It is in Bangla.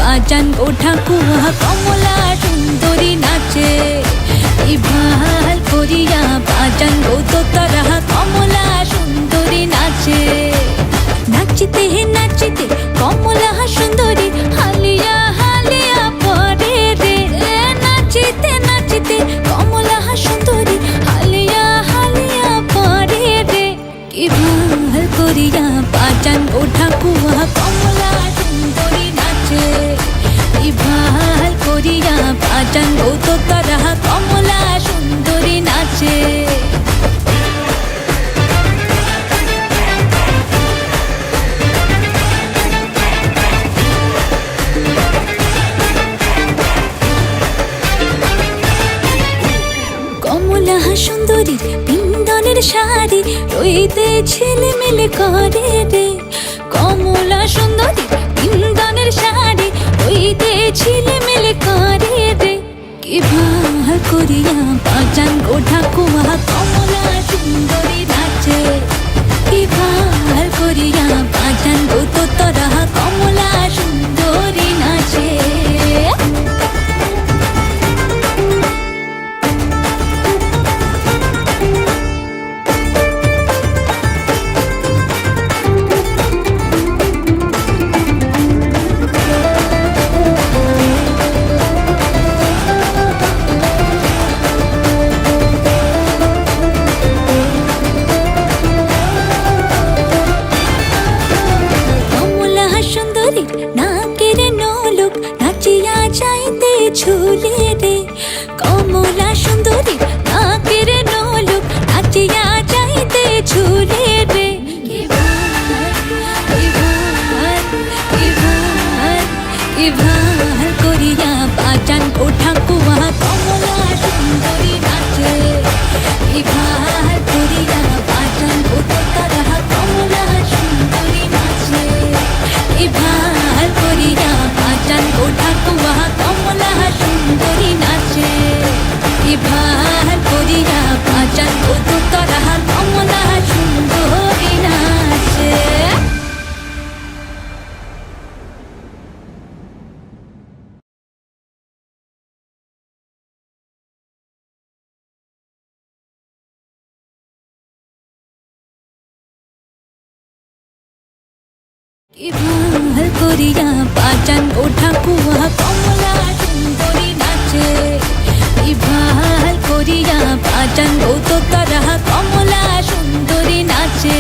বাজান ও ঠাকুয়া কমলা সুন্দরী নাচে ইভাল করিয়া বাজান ও দোতারা কমলা সুন্দরী নাচে নাচিতে নাচিতে কমলা সুন্দরী হালিয়া হালিয়া পরে রে নাচিতে নাচিতে কমলা সুন্দরী হালিয়া হালিয়া পরে রে ইভাল করিয়া বাজান ও ঠাকুয়া কমলা সুন্দরী নাচে ইভাল করিয়া বাজান ও দোতারা কমলা সুন্দরী নাচে কমলা সুন্দরীর বিন্দনের শাড়ি রইতে ছেলেমেলে করে রে কমলা সুন্দরীর বিন্দনের শাড়ি রইতে ছেলেমেলে করে রে কি ভাল করিয়া বাজান গো ঠাকুয়া কমলা সুন্দরী নাচে কি ভাল করিয়া বাজান গো তোতরা কমলা সুন্দরী নাচে নাকের নলক নাচিয়া যাইতে ঝুলে রে কমলা সুন্দরী নাকের নলক নাচিয়া যাইতে ঝুলে রে ইভাল করিয়া বাজান ও ঠাকুয়া কমলা সুন্দরী নাচে ইভাল করিয়া বাজান ও তোতারা কমলা সুন্দরী নাচে ইভাল করিয়া বাজান ও ঠাকুয়া কমলা সুন্দরী নাচে ইভাল করিয়া বাজান ও তোতারা কমলা সুন্দরী নাচে ইভাল করিয়া বাজান ও ঠাকুয়া কমলা সুন্দরী নাচে ইভাল করিয়া বাজান ও তোতারা কমলা সুন্দরী নাচে।